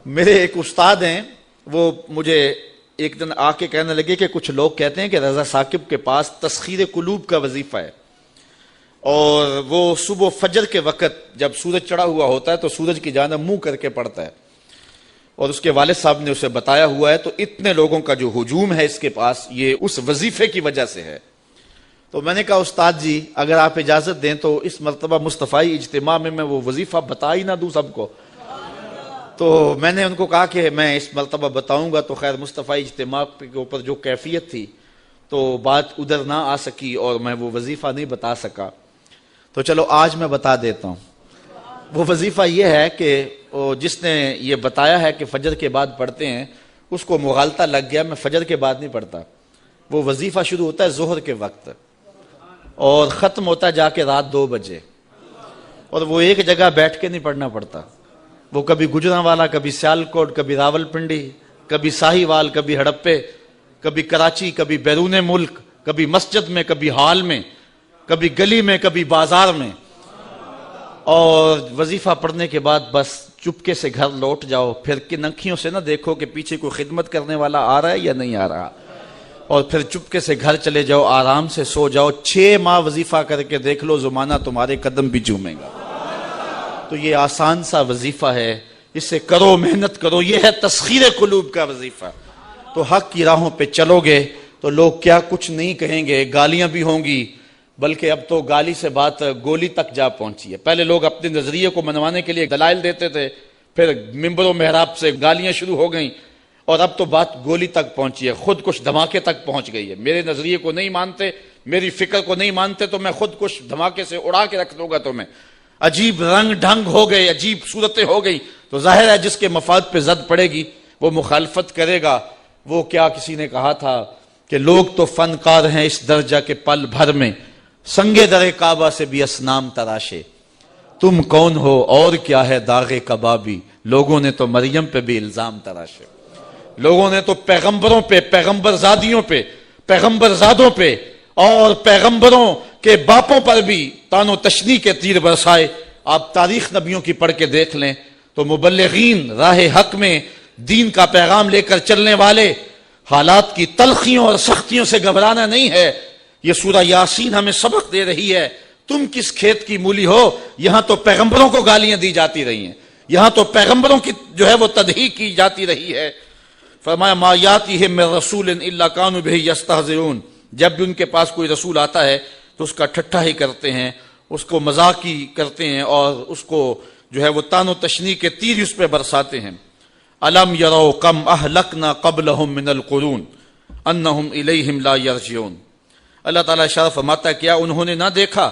میرے ایک استاد ہیں، وہ مجھے ایک دن آ کے کہنے لگے کہ کچھ لوگ کہتے ہیں کہ رضا ثاقب کے پاس تسخیر قلوب کا وظیفہ ہے، اور وہ صبح فجر کے وقت جب سورج چڑھا ہوا ہوتا ہے تو سورج کی جانب منہ کر کے پڑھتا ہے، اور اس کے والد صاحب نے اسے بتایا ہوا ہے، تو اتنے لوگوں کا جو ہجوم ہے اس کے پاس یہ اس وظیفے کی وجہ سے ہے۔ تو میں نے کہا استاد جی اگر آپ اجازت دیں تو اس مرتبہ مصطفی اجتماع میں وہ وظیفہ بتا ہی نہ دوں سب کو۔ تو میں نے ان کو کہا کہ میں اس مرتبہ بتاؤں گا، تو خیر مصطفی اجتماع کے اوپر جو کیفیت تھی تو بات ادھر نہ آ سکی اور میں وہ وظیفہ نہیں بتا سکا، تو چلو آج میں بتا دیتا ہوں۔ وہ وظیفہ یہ ہے کہ جس نے یہ بتایا ہے کہ فجر کے بعد پڑھتے ہیں اس کو مغالطہ لگ گیا، میں فجر کے بعد نہیں پڑھتا، وہ وظیفہ شروع ہوتا ہے ظہر کے وقت اور ختم ہوتا ہے جا کے رات 2 بجے، اور وہ ایک جگہ بیٹھ کے نہیں پڑھنا پڑتا، وہ کبھی گجرانوالا، کبھی سیالکوٹ، کبھی راول پنڈی، کبھی ساہیوال، کبھی ہڑپے، کبھی کراچی، کبھی بیرون ملک، کبھی مسجد میں، کبھی ہال میں، کبھی گلی میں، کبھی بازار میں، اور وظیفہ پڑھنے کے بعد بس چپکے سے گھر لوٹ جاؤ، پھر کن انکھیوں سے نہ دیکھو کہ پیچھے کوئی خدمت کرنے والا آ رہا ہے یا نہیں آ رہا، اور پھر چپکے سے گھر چلے جاؤ، آرام سے سو جاؤ، 6 ماہ وظیفہ کر کے دیکھ لو زمانہ تمہارے قدم بھی چومے گا۔ تو یہ آسان سا وظیفہ ہے، اس سے کرو، محنت کرو، یہ ہے تسخیر قلوب کا وظیفہ۔ تو حق کی راہوں پہ چلو گے تو لوگ کیا کچھ نہیں کہیں گے، گالیاں بھی ہوں گی، بلکہ اب تو گالی سے بات گولی تک جا پہنچی ہے۔ پہلے لوگ اپنے نظریے کو منوانے کے لیے دلائل دیتے تھے، پھر ممبر و محراب سے گالیاں شروع ہو گئیں، اور اب تو بات گولی تک پہنچی ہے، خود کش دھماکے تک پہنچ گئی ہے۔ میرے نظریے کو نہیں مانتے، میری فکر کو نہیں مانتے تو میں خود کش دھماکے سے اڑا کے رکھ دوں گا تمہیں۔ عجیب رنگ ڈھنگ ہو گئے، عجیب صورتیں ہو گئی، تو ظاہر ہے جس کے مفاد پہ زد پڑے گی وہ مخالفت کرے گا۔ وہ کیا کسی نے کہا تھا کہ لوگ تو فنکار ہیں اس درجہ کے پل بھر میں، سنگے در کعبہ سے بھی اصنام تراشے، تم کون ہو اور کیا ہے داغ کبابی، لوگوں نے تو مریم پہ بھی الزام تراشے۔ لوگوں نے تو پیغمبروں پہ، پیغمبر زادیوں پہ، پیغمبر زادوں پہ اور پیغمبروں کے باپوں پر بھی تان و تشنیع کے تیر برسائے۔ آپ تاریخ نبیوں کی پڑھ کے دیکھ لیں تو مبلغین راہ حق میں دین کا پیغام لے کر چلنے والے، حالات کی تلخیوں اور سختیوں سے گھبرانا نہیں ہے۔ یہ سورہ یاسین ہمیں سبق دے رہی ہے، تم کس کھیت کی مولی ہو، یہاں تو پیغمبروں کو گالیاں دی جاتی رہی ہیں، یہاں تو پیغمبروں کی جو ہے وہ تدحیق کی جاتی رہی ہے۔ فرمایا ما یاتیہم من رسول الا کانوا بہ یستہزئون، جب بھی ان کے پاس کوئی رسول آتا ہے تو اس کا ٹھٹھا ہی کرتے ہیں، اس کو مذاق ہی کرتے ہیں، اور اس کو جو ہے وہ تان و تشنیع کے تیر اس پہ برساتے ہیں۔ الم یروا کم اہلکنا قبلہم من القرون انہم الیہم لا یرجعون۔ اللہ تعالیٰ اشارہ فرماتا ہے کیا انہوں نے نہ دیکھا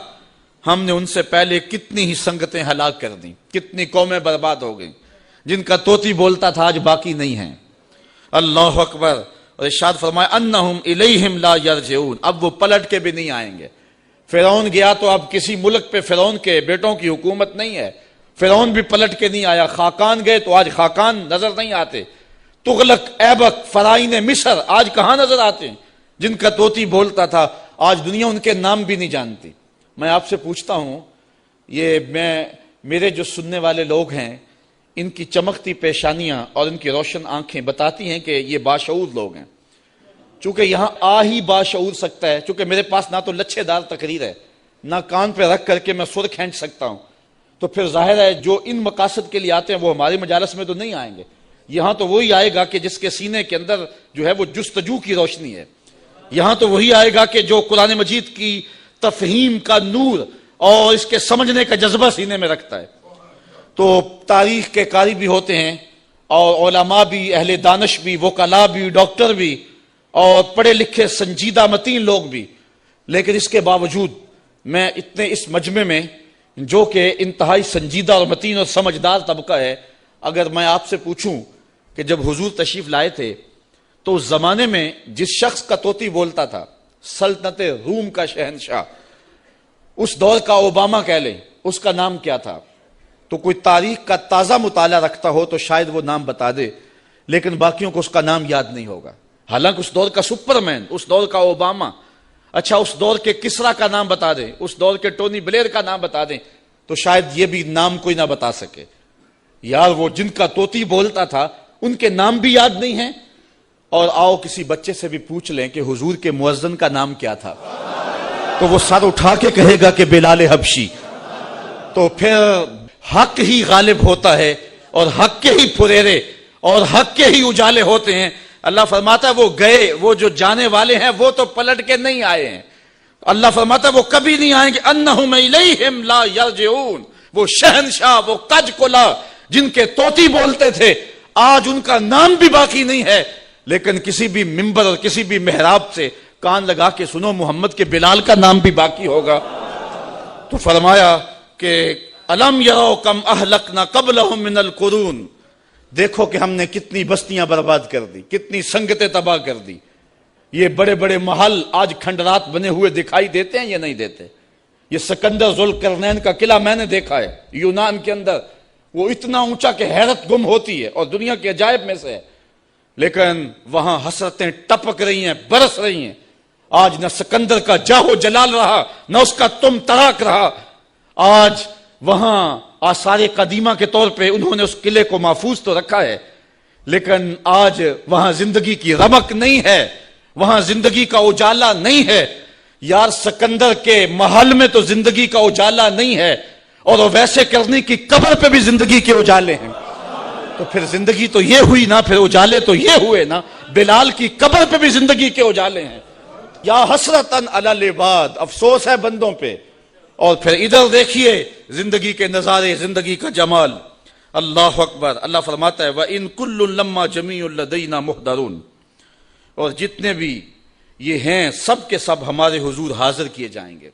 ہم نے ان سے پہلے کتنی ہی سنگتیں ہلاک کر دیں، کتنی قومیں برباد ہو گئیں، جن کا طوطی بولتا تھا آج باقی نہیں ہیں۔ اللہ اکبر۔ اور ارشاد فرمایا انہم الیہم لا یرجعون، اب وہ پلٹ کے بھی نہیں آئیں گے۔ فرعون گیا تو اب کسی ملک پہ فرعون کے بیٹوں کی حکومت نہیں ہے، فرعون بھی پلٹ کے نہیں آیا۔ خاقان گئے تو آج خاقان نظر نہیں آتے، تغلق، ایبک، فرعون مصر آج کہاں نظر آتے ہیں؟ جن کا طوطی بولتا تھا آج دنیا ان کے نام بھی نہیں جانتی۔ میں آپ سے پوچھتا ہوں، میرے جو سننے والے لوگ ہیں ان کی چمکتی پیشانیاں اور ان کی روشن آنکھیں بتاتی ہیں کہ یہ باشعور لوگ ہیں۔ چونکہ یہاں آ ہی باشعور سکتا ہے، چونکہ میرے پاس نہ تو لچھے دار تقریر ہے، نہ کان پہ رکھ کر کے میں سر کھینچ سکتا ہوں، تو پھر ظاہر ہے جو ان مقاصد کے لیے آتے ہیں وہ ہماری مجالس میں تو نہیں آئیں گے۔ یہاں تو وہی آئے گا کہ جس کے سینے کے اندر جو ہے وہ جستجو کی روشنی ہے، یہاں تو وہی آئے گا کہ جو قرآن مجید کی تفہیم کا نور اور اس کے سمجھنے کا جذبہ سینے میں رکھتا ہے۔ تو تاریخ کے قاری بھی ہوتے ہیں، اور علماء بھی، اہل دانش بھی، وکلاء بھی، ڈاکٹر بھی، اور پڑھے لکھے سنجیدہ متین لوگ بھی، لیکن اس کے باوجود میں اتنے اس مجمع میں جو کہ انتہائی سنجیدہ اور متین اور سمجھدار طبقہ ہے، اگر میں آپ سے پوچھوں کہ جب حضور تشریف لائے تھے تو اس زمانے میں جس شخص کا طوطی بولتا تھا، سلطنت روم کا شہنشاہ، اس دور کا اوباما کہہ لیں، اس کا نام کیا تھا؟ تو کوئی تاریخ کا تازہ مطالعہ رکھتا ہو تو شاید وہ نام بتا دے، لیکن باقیوں کو اس کا نام یاد نہیں ہوگا۔ حالانکہ اس دور کا سپرمین، اس دور کا اوباما، اچھا اس دور کے کسرا کا نام بتا دیں، اس دور کے ٹونی بلیر کا نام بتا دیں، تو شاید یہ بھی نام کوئی نہ بتا سکے۔ یار وہ جن کا طوطی بولتا تھا ان کے نام بھی یاد نہیں ہیں. اور آؤ کسی بچے سے بھی پوچھ لیں کہ حضور کے مؤذن کا نام کیا تھا, تو وہ سر اٹھا کے کہے گا کہ بلال حبشی. تو پھر حق ہی غالب ہوتا ہے, اور حق کے ہی پھریرے اور حق کے ہی اجالے ہوتے ہیں. اللہ فرماتا ہے وہ گئے, وہ جو جانے والے ہیں وہ تو پلٹ کے نہیں آئے ہیں. اللہ فرماتا ہے وہ کبھی نہیں آئیں گے. انہم الیہم لا یرجعون. وہ شہنشاہ, وہ کج کلا جن کے طوطی بولتے تھے, آج ان کا نام بھی باقی نہیں ہے. لیکن کسی بھی ممبر اور کسی بھی محراب سے کان لگا کے سنو محمد کے بلال کا نام بھی باقی ہوگا. تو فرمایا کہ الم یرو کم اہلکنا قبلہم من القرون. دیکھو کہ ہم نے کتنی بستیاں برباد کر دی, کتنی سنگتیں تباہ کر دی. یہ بڑے بڑے محل آج کھنڈرات بنے ہوئے دکھائی دیتے ہیں یا نہیں دیتے؟ یہ سکندر ذوالقرنین کا قلعہ میں نے دیکھا ہے یونان کے اندر, وہ اتنا اونچا کہ حیرت گم ہوتی ہے اور دنیا کے عجائب میں سے ہے. لیکن وہاں حسرتیں ٹپک رہی ہیں, برس رہی ہیں. آج نہ سکندر کا جاہو جلال رہا, نہ اس کا تم تراک رہا. آج وہاں آثار قدیمہ کے طور پہ انہوں نے اس قلعے کو محفوظ تو رکھا ہے, لیکن آج وہاں زندگی کی رمق نہیں ہے, وہاں زندگی کا اجالا نہیں ہے. یار سکندر کے محل میں تو زندگی کا اجالا نہیں ہے, اور ویسے کرنی کی قبر پہ بھی زندگی کے اجالے ہیں. تو پھر زندگی تو یہ ہوئی نا, پھر اجالے تو یہ ہوئے نا. بلال کی قبر پہ بھی زندگی کے اجالے ہیں. یا حسرتن علی العباد, افسوس ہے بندوں پہ. اور پھر ادھر دیکھیے زندگی کے نظارے, زندگی کا جمال. اللہ اکبر. اللہ فرماتا ہے وَإِن كُلٌّ لَمَّا جَمِيعٌ لَدَيْنَا مُحْضَرُونَ. اور جتنے بھی یہ ہیں سب کے سب ہمارے حضور حاضر کیے جائیں گے.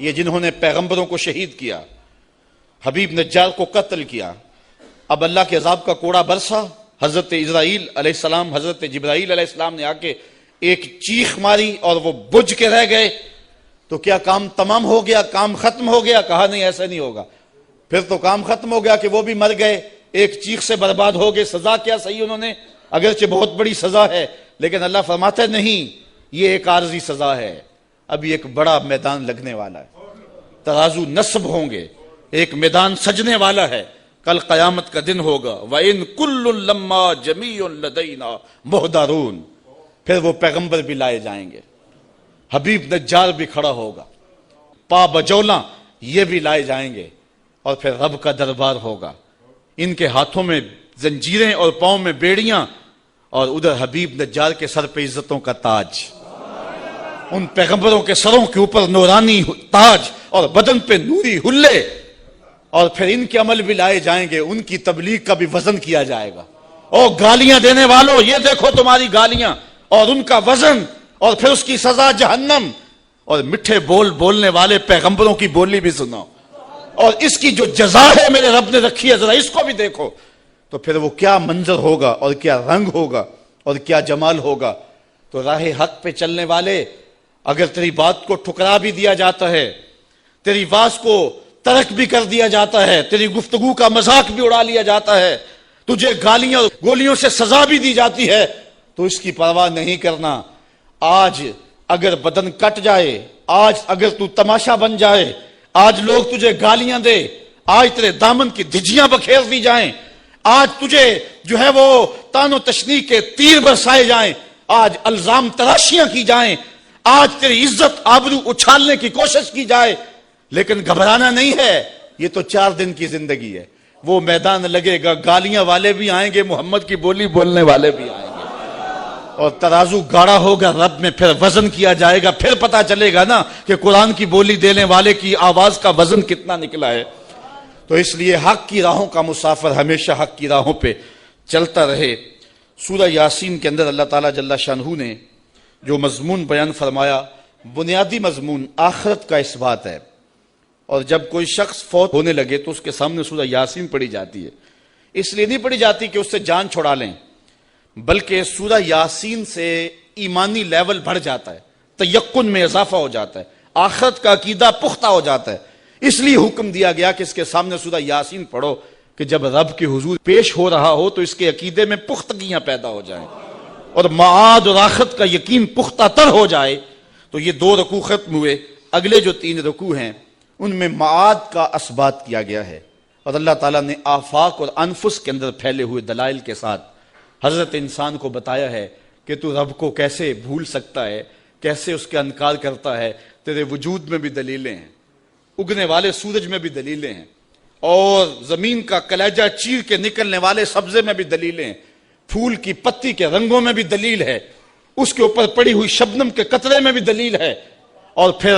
یہ جنہوں نے پیغمبروں کو شہید کیا, حبیب نجار کو قتل کیا, اب اللہ کے عذاب کا کوڑا برسا. حضرت اسرائیل علیہ السلام, حضرت جبرائیل علیہ السلام نے آ کے ایک چیخ ماری اور وہ بجھ کے رہ گئے. تو کیا کام تمام ہو گیا, کام ختم ہو گیا؟ کہا نہیں, ایسا نہیں ہوگا. پھر تو کام ختم ہو گیا کہ وہ بھی مر گئے, ایک چیخ سے برباد ہو گئے. سزا کیا صحیح انہوں نے, اگرچہ بہت بڑی سزا ہے, لیکن اللہ فرماتا ہے نہیں, یہ ایک عارضی سزا ہے. ابھی ایک بڑا میدان لگنے والا ہے, ترازو نصب ہوں گے, ایک میدان سجنے والا ہے. کل قیامت کا دن ہوگا. وَإِن كُلٌّ لَمَّا جَمِيعٌ لَدَيْنَا مُحْضَرُونَ. پھر وہ پیغمبر بھی لائے جائیں گے, حبیب نجار بھی کھڑا ہوگا, پا بجولا یہ بھی لائے جائیں گے, اور پھر رب کا دربار ہوگا. ان کے ہاتھوں میں زنجیریں اور پاؤں میں بیڑیاں, اور ادھر حبیب نجار کے سر پہ عزتوں کا تاج. ان پیغمبروں کے سروں کے اوپر نورانی تاج اور بدن پہ نوری ہلے. اور پھر ان کے عمل بھی لائے جائیں گے, ان کی تبلیغ کا بھی وزن کیا جائے گا. اور گالیاں دینے والوں یہ دیکھو تمہاری گالیاں اور ان کا وزن, اور پھر اس کی سزا جہنم. اور میٹھے بول بولنے والے پیغمبروں کی بولی بھی سنو, اور اس کی جو جزا ہے میرے رب نے رکھی ہے ذرا اس کو بھی دیکھو. تو پھر وہ کیا منظر ہوگا, اور کیا رنگ ہوگا, اور کیا جمال ہوگا. تو راہ حق پہ چلنے والے, اگر تیری بات کو ٹھکرا بھی دیا جاتا ہے, تیری واز کو ترک بھی کر دیا جاتا ہے, تیری گفتگو کا مذاق بھی اڑا لیا جاتا ہے, تجھے گالیاں گولیوں سے سزا بھی دی جاتی ہے, تو اس کی پرواہ نہیں کرنا. آج اگر بدن کٹ جائے, آج اگر تو تماشا بن جائے, آج لوگ تجھے گالیاں دے, آج تیرے دامن کی دھجیاں بکھیر دی جائیں, آج تجھے جو ہے وہ تان و تشنیع کے تیر برسائے جائیں, آج الزام تراشیاں کی جائیں, آج تیری عزت آبرو اچھالنے کی کوشش کی جائے, لیکن گھبرانا نہیں ہے. یہ تو 4 دن کی زندگی ہے. وہ میدان لگے گا, گالیاں والے بھی آئیں گے, محمد کی بولی بولنے والے بھی آئیں گے, اور ترازو گاڑا ہوگا رب میں, پھر وزن کیا جائے گا. پھر پتا چلے گا نا کہ قرآن کی بولی دینے والے کی آواز کا وزن کتنا نکلا ہے. تو اس لیے حق کی راہوں کا مسافر ہمیشہ حق کی راہوں پہ چلتا رہے. سورہ یاسین کے اندر اللہ تعالیٰ جل شانہ نے جو مضمون بیان فرمایا, بنیادی مضمون آخرت کا اس بات ہے. اور جب کوئی شخص فوت ہونے لگے تو اس کے سامنے سورہ یاسین پڑھی جاتی ہے. اس لیے نہیں پڑھی جاتی کہ اس سے جان چھڑا لیں, بلکہ سورہ یاسین سے ایمانی لیول بڑھ جاتا ہے, تیقن میں اضافہ ہو جاتا ہے, آخرت کا عقیدہ پختہ ہو جاتا ہے. اس لیے حکم دیا گیا کہ اس کے سامنے سورہ یاسین پڑھو, کہ جب رب کے حضور پیش ہو رہا ہو تو اس کے عقیدے میں پختگیاں پیدا ہو جائیں, اور معاد اور آخرت کا یقین پختہ تر ہو جائے. تو یہ 2 رکوع ختم ہوئے. اگلے جو 3 رکوع ہیں ان میں معاد کا اثبات کیا گیا ہے, اور اللہ تعالیٰ نے آفاق اور انفس کے اندر پھیلے ہوئے دلائل کے ساتھ حضرت انسان کو بتایا ہے کہ تو رب کو کیسے بھول سکتا ہے، کیسے اس کا انکار کرتا ہے۔ تیرے وجود میں بھی دلیلیں ہیں، اگنے والے سورج میں بھی دلیلیں ہیں، اور زمین کا کلیجہ چیر کے نکلنے والے سبزے میں بھی دلیلیں ہیں، پھول کی پتی کے رنگوں میں بھی دلیل ہے، اس کے اوپر پڑی ہوئی شبنم کے قطرے میں بھی دلیل ہے، اور پھر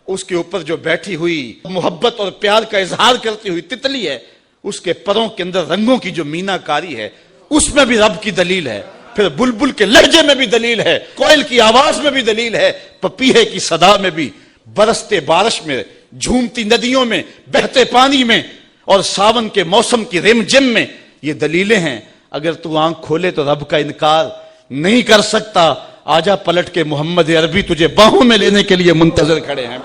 اس کے اوپر جو بیٹھی ہوئی محبت اور پیار کا اظہار کرتی ہوئی تتلی ہے، اس کے پروں کے اندر رنگوں کی جو مینا کاری ہے، اس میں بھی رب کی دلیل ہے۔ پھر بلبل کے لہجے میں بھی دلیل ہے، کوئل کی آواز میں بھی دلیل ہے، پپیہے کی صدا میں بھی، برستے بارش میں، جھومتی ندیوں میں، بہتے پانی میں، اور ساون کے موسم کی رم جم میں یہ دلیلیں ہیں۔ اگر تو آنکھ کھولے تو رب کا انکار نہیں کر سکتا۔ آجا پلٹ کے محمد عربی تجھے باہوں میں لینے کے لیے منتظر کھڑے ہیں۔